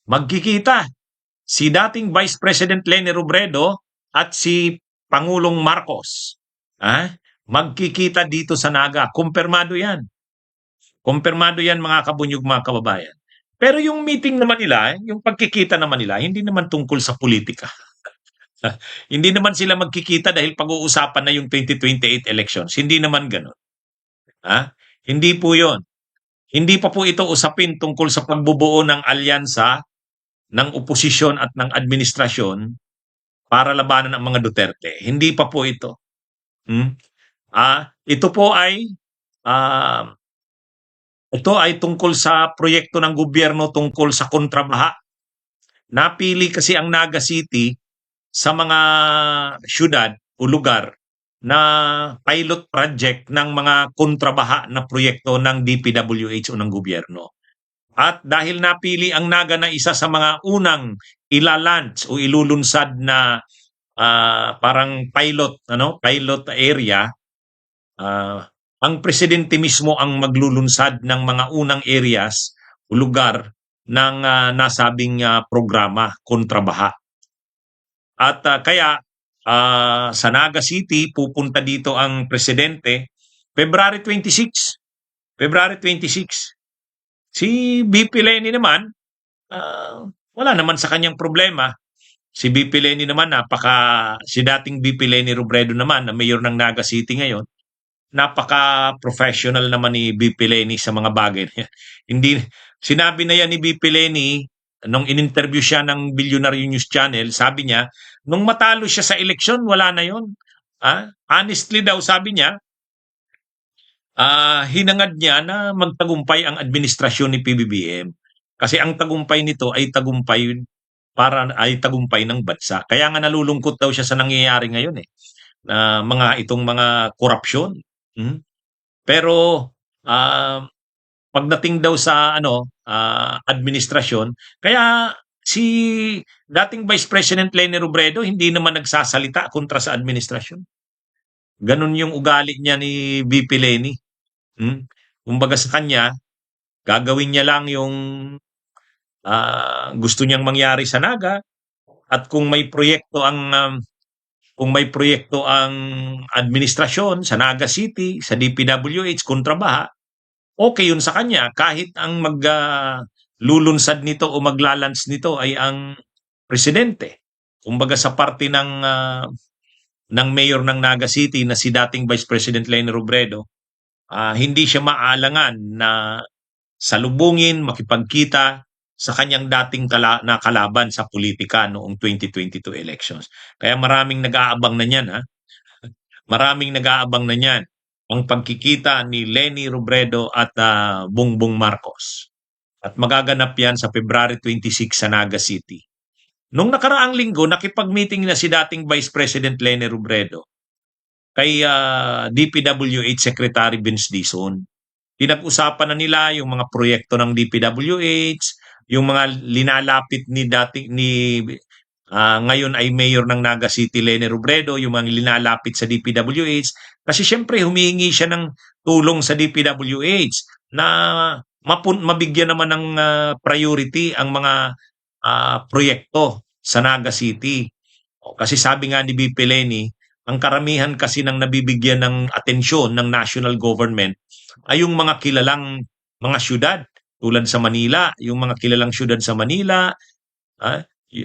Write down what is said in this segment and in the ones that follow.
magkikita si dating Vice President Leni Robredo at si Pangulong Marcos. Magkikita dito sa Naga. Kumpirmado yan. Kumpirmado yan mga kabunyog, mga kababayan. Pero yung meeting naman nila, yung pagkikita naman nila, hindi naman tungkol sa politika. Hindi naman sila magkikita dahil pag-uusapan na yung 2028 elections. Hindi naman ganun. Hindi po yon. Hindi pa po ito usapin tungkol sa pagbubuo ng alyansa ng oposisyon at ng administrasyon para labanan ang mga Duterte. Hindi pa po ito. Ito po ay tungkol sa proyekto ng gobyerno tungkol sa kontrabaha. Napili kasi ang Naga City sa mga syudad o lugar na pilot project ng mga kontrabaha na proyekto ng DPWH o ng gobyerno. At dahil napili ang Naga na isa sa mga unang ilalunch o ilulunsad na parang pilot area, ang presidente mismo ang maglulunsad ng mga unang areas o lugar ng nasabing programa kontrabaha. At kaya sa Naga City pupunta dito ang presidente February 26. Si VP Leni naman wala naman sa kanyang problema. Si VP Leni naman si dating VP Leni Robredo naman na mayor ng Naga City ngayon, napaka-professional naman ni VP Leni sa mga bagay. Hindi sinabi na yan ni VP Leni nung in-interview siya ng Billionaire News Channel, sabi niya, nung matalo siya sa eleksyon, wala na yun. Honestly daw, sabi niya, hinangad niya na magtagumpay ang administrasyon ni PBBM. Kasi ang tagumpay nito ay tagumpay ng bansa. Kaya nga nalulungkot daw siya sa nangyayari ngayon na itong mga korupsyon. Pero pagdating daw sa administrasyon, kaya si dating Vice President Leni Robredo hindi naman nagsasalita kontra sa administrasyon. Ganun yung ugali niya ni VP Leni. Kumbaga sa kanya, gagawin niya lang yung gusto niyang mangyari sa Naga, at kung may proyekto ang administrasyon sa Naga City, sa DPWH, kontrabaha, okay yun sa kanya kahit ang maglulunsad nito o maglalans nito ay ang presidente. Kumbaga sa parte ng mayor ng Naga City na si dating Vice President Leni Robredo, hindi siya maalangan na salubungin, makipagkita sa kanyang dating kalaban sa politika noong 2022 elections. Kaya maraming nag-aabang na niyan. Maraming nag-aabang na niyan ang pagkikita ni Leni Robredo at Bongbong Marcos. At magaganap yan sa February 26 sa Naga City. Nung nakaraang linggo, nakipag-meeting na si dating Vice President Leni Robredo kay DPWH Secretary Vince Dizon. Pinag-usapan na nila yung mga proyekto ng DPWH, yung mga linalapit ngayon ay mayor ng Naga City Leni Robredo, yung mga linalapit sa DPWH, kasi syempre humihingi siya ng tulong sa DPWH na mabigyan naman ng priority ang mga proyekto sa Naga City. Kasi sabi nga ni VP Leni, ang karamihan kasi ng nabibigyan ng atensyon ng national government ay yung mga kilalang mga syudad tulad sa Manila, yung mga kilalang syudad sa Manila,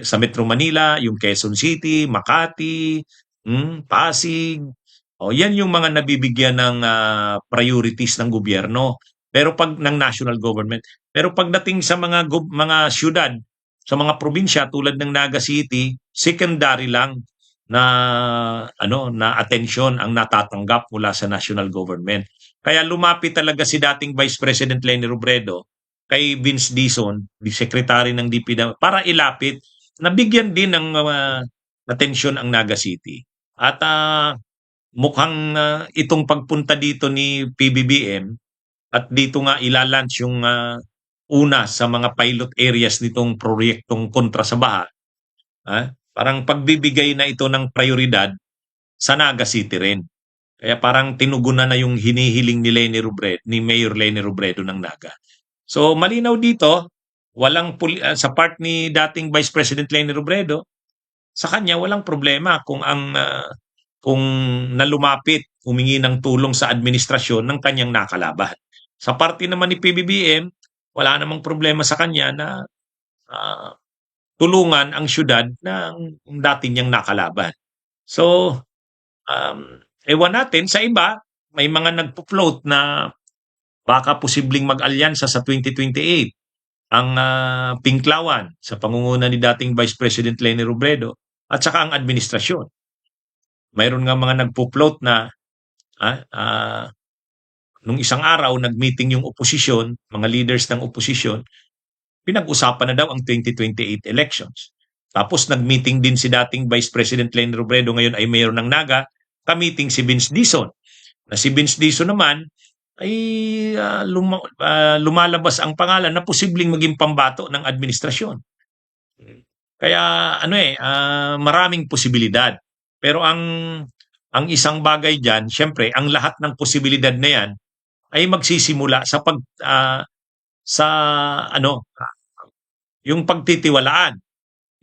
sa Metro Manila, yung Quezon City, Makati, Pasig. Yan yung mga nabibigyan ng priorities ng gobyerno, pero pag ng national government. Pero pagdating sa mga syudad, sa mga probinsya tulad ng Naga City, secondary lang na atensyon ang natatanggap mula sa national government. Kaya lumapit talaga si dating Vice President Leni Robredo kay Vince Dizon, Secretary ng DPWH, para ilapit na bigyan din ng atensyon ang Naga City. At mukhang itong pagpunta dito ni PBBM at dito nga ilalunch yung una sa mga pilot areas nitong proyektong kontra sa baha, parang pagbibigay na ito ng prioridad sa Naga City rin. Kaya parang tinugunan na yung hinihiling ni Mayor Leni Robredo ng Naga. So malinaw dito sa part ni dating Vice President Leni Robredo, sa kanya walang problema kung na lumapit, humingi ng tulong sa administrasyon ng kanyang nakalaban. Sa parte naman ni PBBM, wala namang problema sa kanya na ah, tulungan ang syudad ng dati niyang nakalaban. So, ewan natin, sa iba, may mga nagpo-float na baka posibleng mag-alyansa sa 2028 ang Pinklawan sa pangunguna ni dating Vice President Leni Robredo at saka ang administrasyon. Mayroon nga mga nagpo-float na nung isang araw nag-meeting yung oposisyon, mga leaders ng oposisyon, pinag-usapan na daw ang 2028 elections. Tapos nag-meeting din si dating Vice President Leni Robredo, ngayon ay mayor ng Naga, ka-meeting si Vince Dizon. Na si Vince Dizon naman ay lumalabas ang pangalan na posibleng maging pambato ng administrasyon. Kaya maraming posibilidad. Pero ang isang bagay diyan, syempre, ang lahat ng posibilidad na 'yan ay magsisimula sa yung pagtitiwalaan.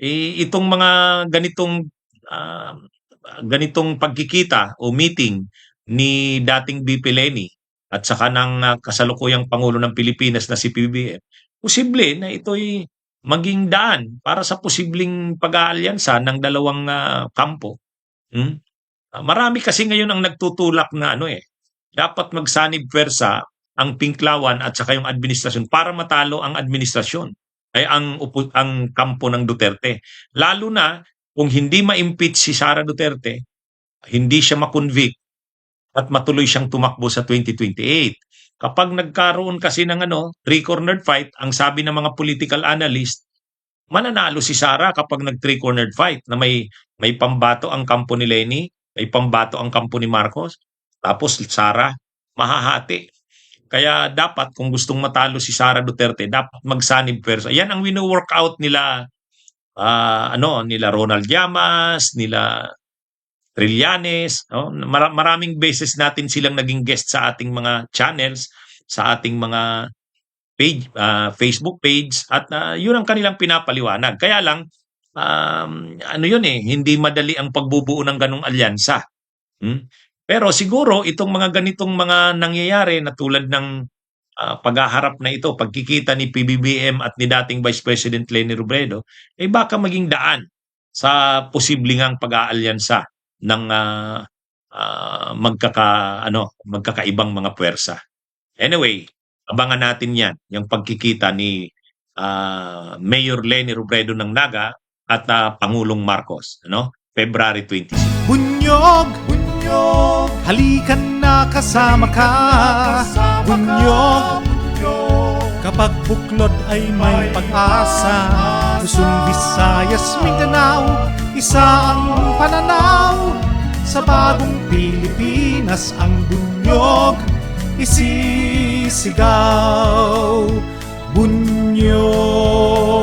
Itong mga ganitong pagkikita o meeting ni dating VP Leni at saka ng kasalukuyang Pangulo ng Pilipinas na si PBBM, posible na ito'y maging daan para sa posibleng pag-aalyansa ng dalawang kampo. Marami kasi ngayon ang nagtutulak na dapat magsanib pwersa ang Pinklawan at saka yung administrasyon para matalo ang administrasyon ay ang kampo ng Duterte. Lalo na kung hindi ma-impeach si Sara Duterte, hindi siya ma-convict at matuloy siyang tumakbo sa 2028. Kapag nagkaroon kasi ng three-cornered fight, ang sabi ng mga political analyst, mananalo si Sara kapag nag-three-cornered fight na may pambato ang kampo ni Leni, may pambato ang kampo ni Marcos, tapos Sara mahahati. Kaya dapat kung gustong matalo si Sara Duterte, dapat magsanib pwersa. Yan ang wino-workout nila nila Ronald Llamas, nila Trillanes, maraming beses natin silang naging guest sa ating mga channels, sa ating mga page, Facebook page at yun ang kanilang pinapaliwanag. Kaya lang hindi madali ang pagbubuo ng ganung alyansa. Pero siguro itong mga ganitong mga nangyayari na tulad ng paghaharap na ito, pagkikita ni PBBM at ni dating Vice President Leni Robredo, ay baka maging daan sa posibleng pag-aalyansa ng magkakaibang mga puwersa. Anyway, abangan natin yan, yung pagkikita ni Mayor Leni Robredo ng Naga at Pangulong Marcos, February 26. Bunyog, halikan na kasama ka. Bunyog, kapag buklod ay may pag-asa. Luzon, Visayas, Mindanao, isa ang pananaw. Sa bagong Pilipinas ang bunyog isisigaw. Bunyog.